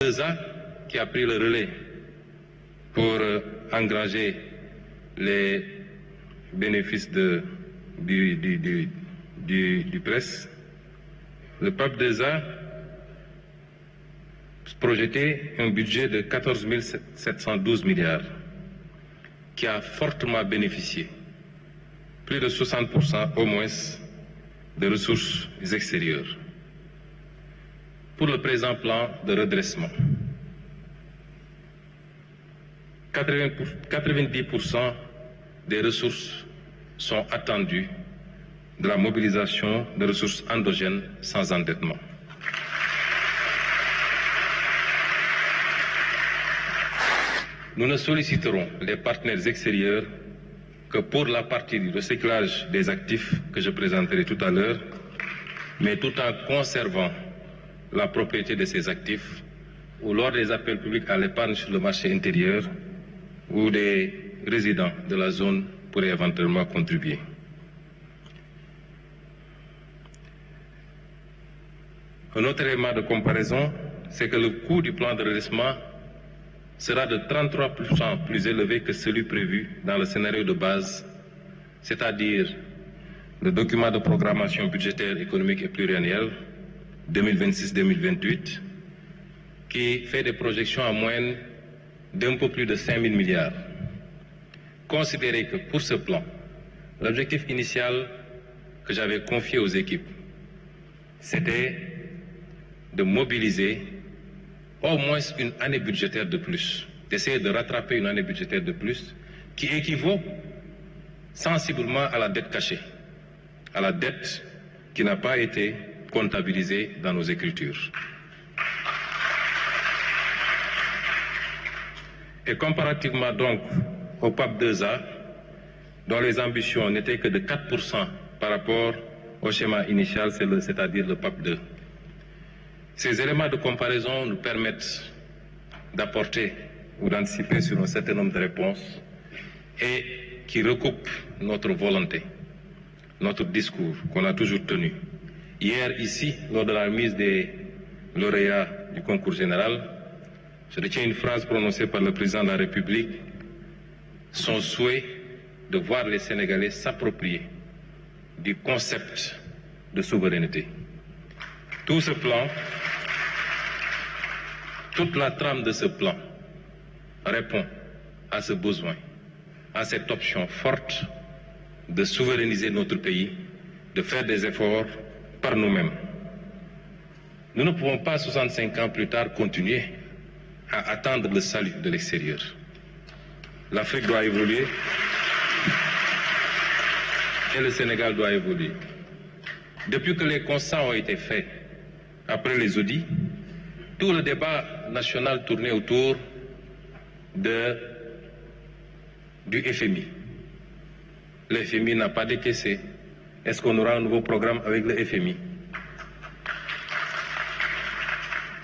PAPDESA qui a pris le relais pour engranger les bénéfices du presse. Le PAPDESA projetait un budget de 14 712 milliards qui a fortement bénéficié, plus de 60% au moins, de ressources extérieures. Pour le présent plan de redressement, 90% des ressources sont attendues de la mobilisation de ressources endogènes sans endettement. Nous ne solliciterons les partenaires extérieurs que pour la partie du recyclage des actifs que je présenterai tout à l'heure, mais tout en conservant la propriété de ces actifs ou lors des appels publics à l'épargne sur le marché intérieur où des résidents de la zone pourraient éventuellement contribuer. Un autre élément de comparaison, c'est que le coût du plan de redressement sera de 33% plus élevé que celui prévu dans le scénario de base, c'est-à-dire le document de programmation budgétaire économique et pluriannuel 2026-2028, qui fait des projections en moyenne d'un peu plus de 5 000 milliards. Considérez que pour ce plan, l'objectif initial que j'avais confié aux équipes, c'était de mobiliser au moins une année budgétaire de plus, d'essayer de rattraper une année budgétaire de plus, qui équivaut sensiblement à la dette cachée, à la dette qui n'a pas été comptabilisée dans nos écritures. Et comparativement donc au PAPDESA, dont les ambitions n'étaient que de 4% par rapport au schéma initial, c'est-à-dire le PAP2. Ces éléments de comparaison nous permettent d'apporter ou d'anticiper sur un certain nombre de réponses et qui recoupent notre volonté, notre discours qu'on a toujours tenu. Hier, ici, lors de la remise des lauréats du concours général, je retiens une phrase prononcée par le président de la République, son souhait de voir les Sénégalais s'approprier du concept de souveraineté. Tout ce plan, toute la trame de ce plan répond à ce besoin, à cette option forte de souverainiser notre pays, de faire des efforts par nous-mêmes. Nous ne pouvons pas, 65 ans plus tard, continuer à attendre le salut de l'extérieur. L'Afrique doit évoluer et le Sénégal doit évoluer. Depuis que les constats ont été faits après les audits, tout le débat national tournait autour du FMI. Le FMI n'a pas décaissé. Est-ce qu'on aura un nouveau programme avec le FMI?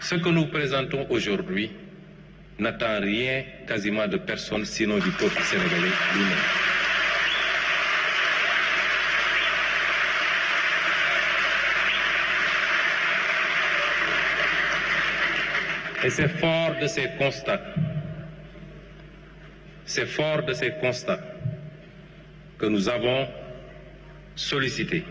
Ce que nous présentons aujourd'hui n'attend rien quasiment de personne, sinon du peuple sénégalais lui-même. Et c'est fort de ces constats, que nous avons sollicité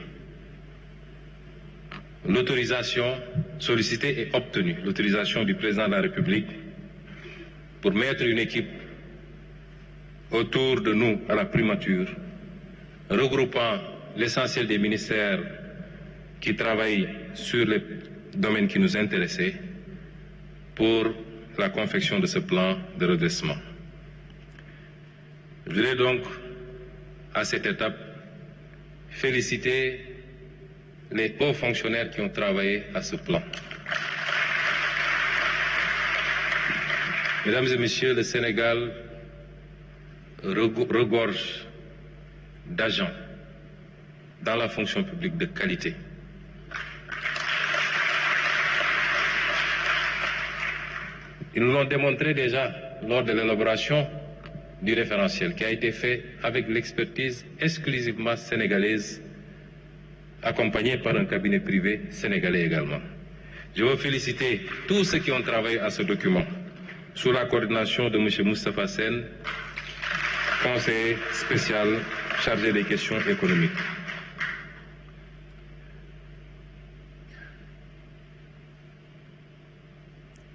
l'autorisation, sollicité et obtenu l'autorisation du président de la République pour mettre une équipe autour de nous à la primature, regroupant l'essentiel des ministères qui travaillent sur les domaines qui nous intéressaient pour la confection de ce plan de redressement. Je voudrais donc, à cette étape, féliciter les hauts fonctionnaires qui ont travaillé à ce plan. Mesdames et messieurs, le Sénégal regorge d'agents dans la fonction publique de qualité. Ils nous l'ont démontré déjà lors de l'élaboration du référentiel qui a été fait avec l'expertise exclusivement sénégalaise, accompagnée par un cabinet privé sénégalais également. Je veux féliciter tous ceux qui ont travaillé à ce document, sous la coordination de M. Moustapha Sen, conseiller spécial chargé des questions économiques.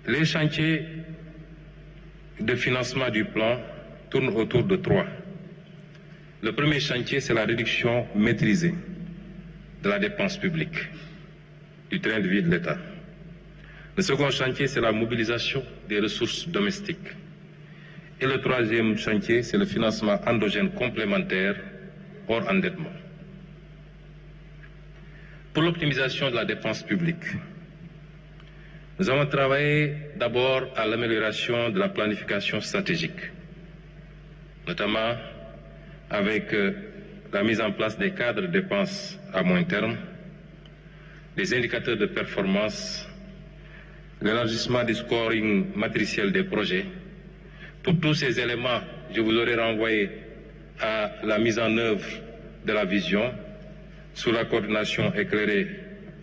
Les chantiers de financement du plan tournent autour de 3. Le premier chantier, c'est la réduction maîtrisée de la dépense publique, du train de vie de l'État. Le second chantier, c'est la mobilisation des ressources domestiques. Et le troisième chantier, c'est le financement endogène complémentaire hors endettement. Pour l'optimisation de la dépense publique, nous avons travaillé d'abord à l'amélioration de la planification stratégique, notamment avec la mise en place des cadres de dépenses à moyen terme, des indicateurs de performance, l'élargissement du scoring matriciel des projets. Pour tous ces éléments, je vous aurais renvoyé à la mise en œuvre de la vision sous la coordination éclairée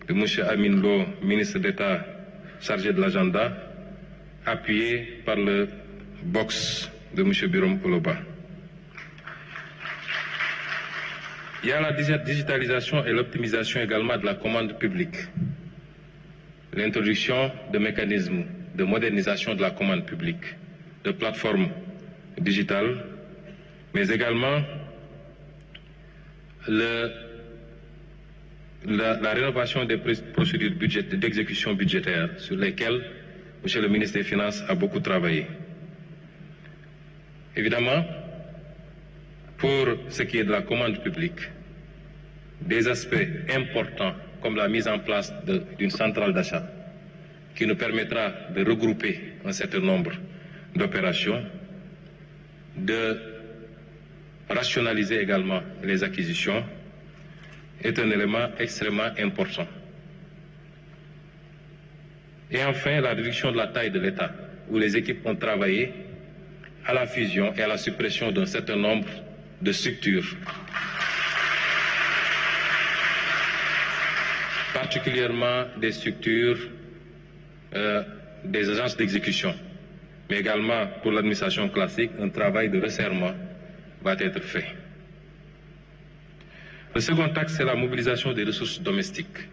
de M. Amin Lo, ministre d'État chargé de l'agenda, appuyé par le box de M. Birom Koloba. Il y a la digitalisation et l'optimisation également de la commande publique. L'introduction de mécanismes de modernisation de la commande publique, de plateformes digitales, mais également la rénovation des procédures d'exécution budgétaire sur lesquelles M. le ministre des Finances a beaucoup travaillé. Évidemment, pour ce qui est de la commande publique, des aspects importants comme la mise en place d'une centrale d'achat qui nous permettra de regrouper un certain nombre d'opérations, de rationaliser également les acquisitions, est un élément extrêmement important. Et enfin, la réduction de la taille de l'État, où les équipes ont travaillé à la fusion et à la suppression d'un certain nombre de structures, particulièrement des structures des agences d'exécution, mais également pour l'administration classique, un travail de resserrement va être fait. Le second axe, c'est la mobilisation des ressources domestiques.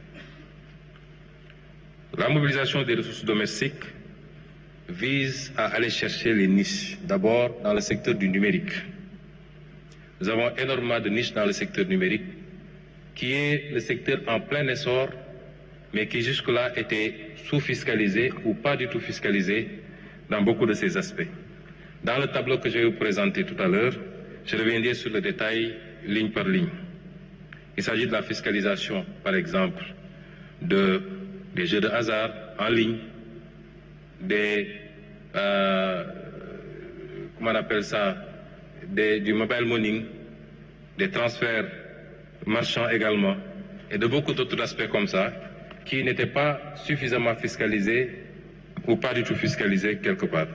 La mobilisation des ressources domestiques vise à aller chercher les niches, d'abord dans le secteur du numérique. Nous avons énormément de niches dans le secteur numérique, qui est le secteur en plein essor, mais qui jusque-là était sous-fiscalisé ou pas du tout fiscalisé dans beaucoup de ces aspects. Dans le tableau que je vais vous présenter tout à l'heure, je reviendrai sur le détail ligne par ligne. Il s'agit de la fiscalisation, par exemple, des jeux de hasard en ligne, comment on appelle ça, du mobile money, des transferts marchands également, et de beaucoup d'autres aspects comme ça, qui n'étaient pas suffisamment fiscalisés ou pas du tout fiscalisés quelque part.